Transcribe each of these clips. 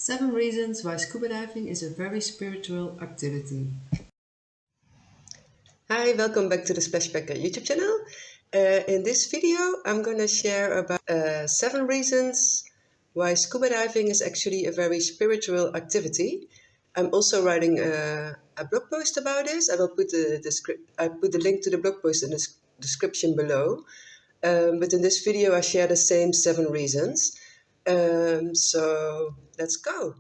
7 reasons why scuba diving is a very spiritual activity. Hi, welcome back to the Splashpacker YouTube channel. In this video, I'm going to share about 7 reasons why scuba diving is actually a very spiritual activity. I'm also writing a blog post about this. I will put the link to the blog post in the description below. But in this video, I share the same 7 reasons. So let's go.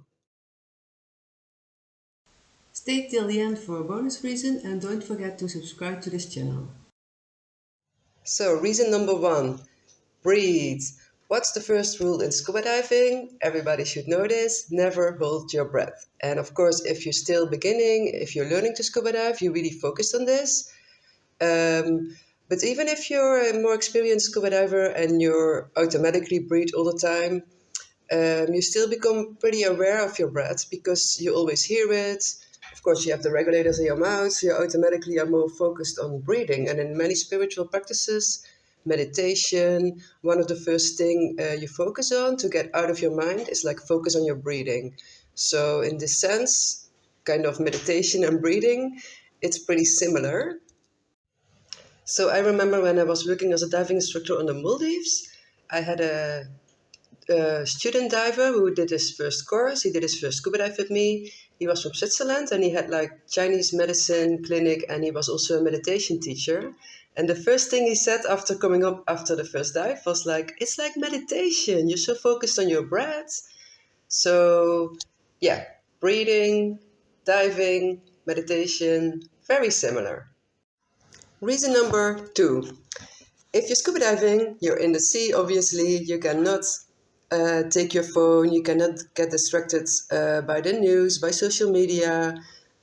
Stay till the end for a bonus reason and don't forget to subscribe to this channel. So reason number 1, breathe. What's the first rule in scuba diving? Everybody should know this: never hold your breath. And of course, if you're still beginning, if you're learning to scuba dive, you really focused on this. But even if you're a more experienced scuba diver and you automatically breathe all the time, you still become pretty aware of your breath because you always hear it. Of course, you have the regulators in your mouth, so you automatically are more focused on breathing. And in many spiritual practices, meditation, one of the first thing you focus on to get out of your mind is like focus on your breathing. So in this sense, kind of meditation and breathing, it's pretty similar. So I remember when I was working as a diving instructor on the Maldives, I had a student diver who did his first course. He did his first scuba dive with me. He was from Switzerland and he had like Chinese medicine clinic and he was also a meditation teacher. And the first thing he said after coming up after the first dive was like, it's like meditation. You're so focused on your breath. So yeah, breathing, diving, meditation, very similar. Reason number 2. If you're scuba diving, you're in the sea, obviously, you cannot take your phone, you cannot get distracted by the news, by social media.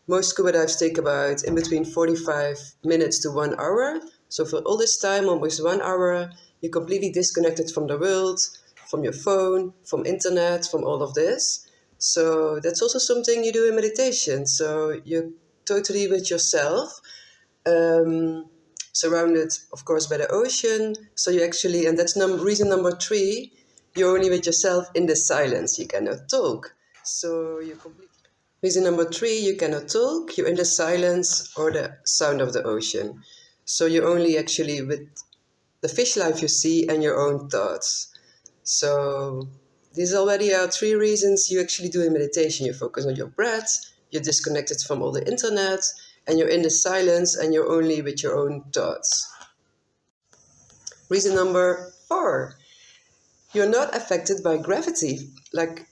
Most scuba dives take about in between 45 minutes to 1 hour. So for all this time, almost 1 hour, you're completely disconnected from the world, from your phone, from internet, from all of this. So that's also something you do in meditation. So you're totally with yourself. Surrounded, of course, by the ocean. So you actually, and that's reason number 3, you're only with yourself in the silence. You cannot talk. So you complete. Reason number 3, you cannot talk. You're in the silence or the sound of the ocean. So you're only actually with the fish life you see and your own thoughts. So these already are 3 reasons you actually do in meditation. You focus on your breath, you're disconnected from all the internet, and you're in the silence and you're only with your own thoughts. Reason number 4, you're not affected by gravity, like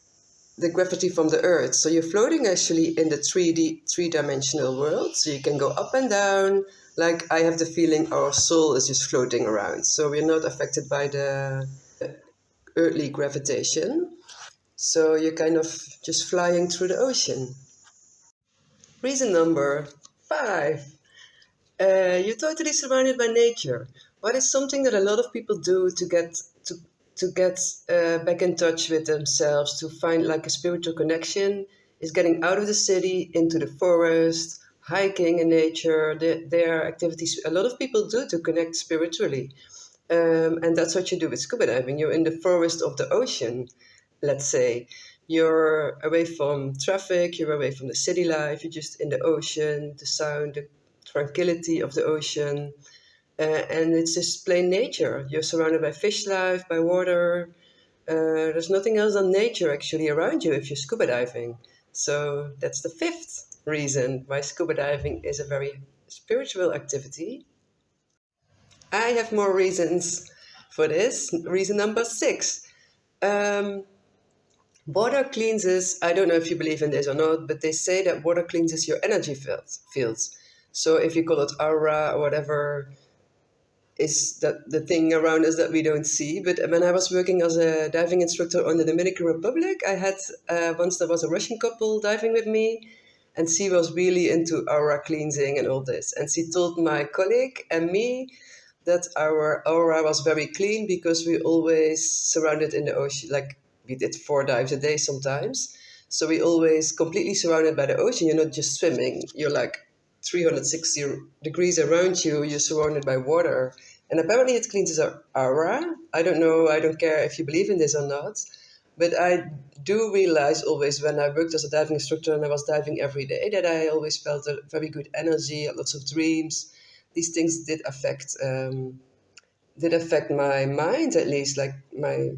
the gravity from the earth. So you're floating actually in the 3D, 3-dimensional world. So you can go up and down. Like I have the feeling our soul is just floating around. So we're not affected by the earthly gravitation. So you're kind of just flying through the ocean. Reason number 5. You're totally surrounded by nature. What is something that a lot of people do to get back in touch with themselves, to find like a spiritual connection, is getting out of the city into the forest, hiking in nature. There are activities a lot of people do to connect spiritually. And that's what you do with scuba diving. You're in the forest of the ocean, let's say. You're away from traffic, you're away from the city life, you're just in the ocean, the sound, the tranquility of the ocean. And it's just plain nature. You're surrounded by fish life, by water. There's nothing else than nature actually around you if you're scuba diving. So that's the 5th reason why scuba diving is a very spiritual activity. I have more reasons for this. Reason number 6. Water cleanses, I don't know if you believe in this or not, but they say that water cleanses your energy fields. So if you call it aura or whatever, is that the thing around us that we don't see. But when I was working as a diving instructor on the Dominican Republic, I had once there was a Russian couple diving with me, and she was really into aura cleansing and all this. And she told my colleague and me that our aura was very clean because we always surrounded in the ocean, like we did 4 dives a day sometimes. So we always completely surrounded by the ocean. You're not just swimming, you're like 360 degrees around you, you're surrounded by water. And apparently it cleanses our aura. I don't know, I don't care if you believe in this or not. But I do realize always when I worked as a diving instructor and I was diving every day that I always felt a very good energy, lots of dreams. These things did affect my mind, at least, like my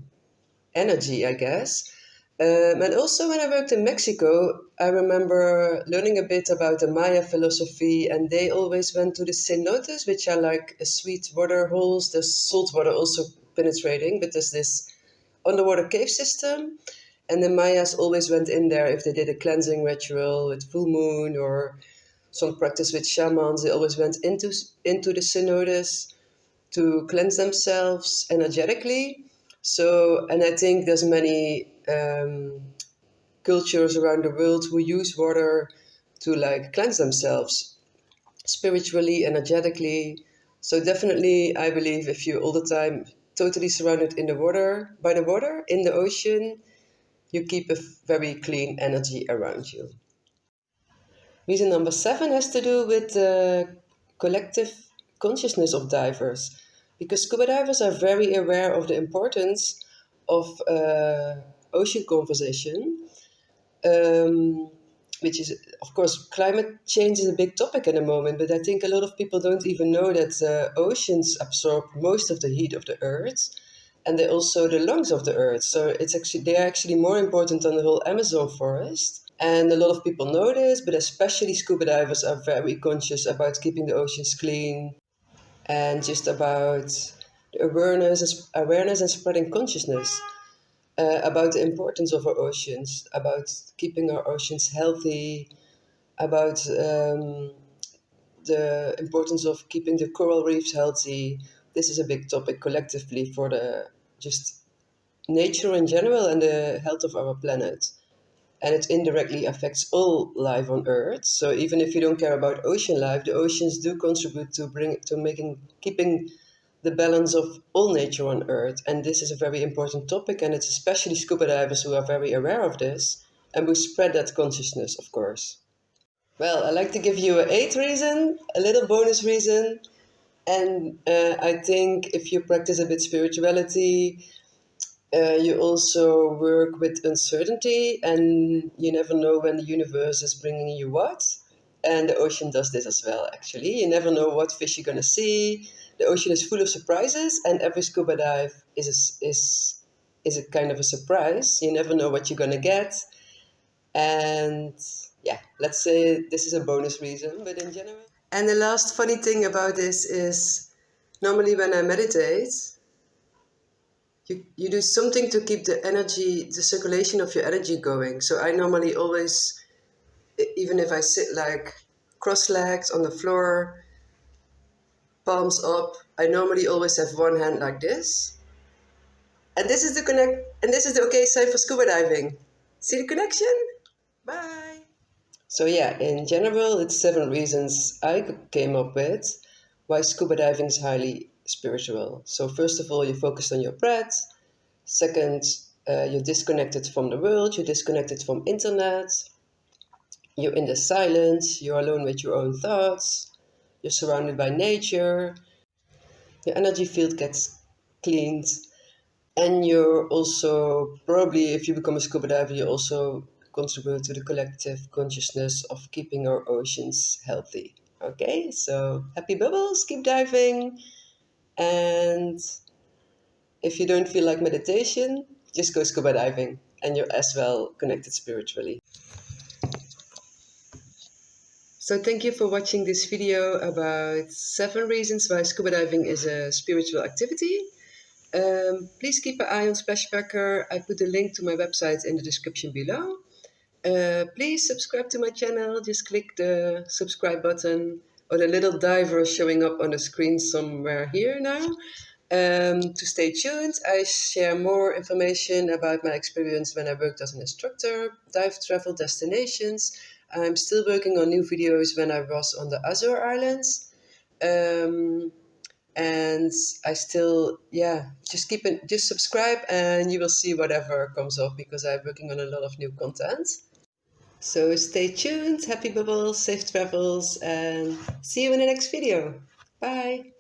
energy, I guess. And also, when I worked in Mexico, I remember learning a bit about the Maya philosophy, and they always went to the cenotes, which are like sweet water holes. There's salt water also penetrating, but there's this underwater cave system. And the Mayas always went in there if they did a cleansing ritual with full moon or some practice with shamans. They always went into the cenotes to cleanse themselves energetically. So, and I think there's many cultures around the world who use water to like cleanse themselves spiritually, energetically. So definitely, I believe if you're all the time totally surrounded in the water, by the water, in the ocean, you keep a very clean energy around you. Reason number 7 has to do with the collective consciousness of divers, because scuba divers are very aware of the importance of ocean conservation, um, which is, of course, climate change is a big topic at the moment, but I think a lot of people don't even know that oceans absorb most of the heat of the Earth, and they're also the lungs of the Earth. So they're actually more important than the whole Amazon forest. And a lot of people know this, but especially scuba divers are very conscious about keeping the oceans clean and just about the awareness and spreading consciousness about the importance of our oceans, about keeping our oceans healthy, about the importance of keeping the coral reefs healthy. This is a big topic collectively for the just nature in general and the health of our planet. And it indirectly affects all life on Earth. So even if you don't care about ocean life, the oceans do contribute to making keeping the balance of all nature on Earth. And this is a very important topic, and it's especially scuba divers who are very aware of this and who spread that consciousness, of course. Well, I like to give you an eighth reason, a little bonus reason. And I think if you practice a bit spirituality, you also work with uncertainty, and you never know when the universe is bringing you what. And the ocean does this as well, actually. You never know what fish you're going to see. The ocean is full of surprises, and every scuba dive is a kind of a surprise. You never know what you're going to get. And yeah, let's say this is a bonus reason, but in general. And the last funny thing about this is normally when I meditate, you do something to keep the circulation of your energy going. So I normally always, even if I sit like cross-legged on the floor, palms up, I normally always have one hand like this. And this is the okay sign for scuba diving. See the connection? Bye. So yeah, in general, it's 7 reasons I came up with why scuba diving is highly spiritual. So first of all, you focus on your breath. Second, you're disconnected from the world, you're disconnected from internet, you're in the silence, you're alone with your own thoughts, you're surrounded by nature, your energy field gets cleaned, and you're also, probably if you become a scuba diver, you also contribute to the collective consciousness of keeping our oceans healthy. Okay, so happy bubbles, keep diving, and if you don't feel like meditation, just go scuba diving and you're as well connected spiritually. So thank you for watching this video about 7 reasons why scuba diving is a spiritual activity. Please keep an eye on Splashpacker. I put a link to my website in the description below. Please subscribe to my channel. Just click the subscribe button or the little diver showing up on the screen somewhere here now. To stay tuned, I share more information about my experience when I worked as an instructor, dive travel destinations. I'm still working on new videos when I was on the Azure Islands. And I still, yeah, just subscribe and you will see whatever comes up because I'm working on a lot of new content. So stay tuned, happy bubbles, safe travels, and see you in the next video. Bye.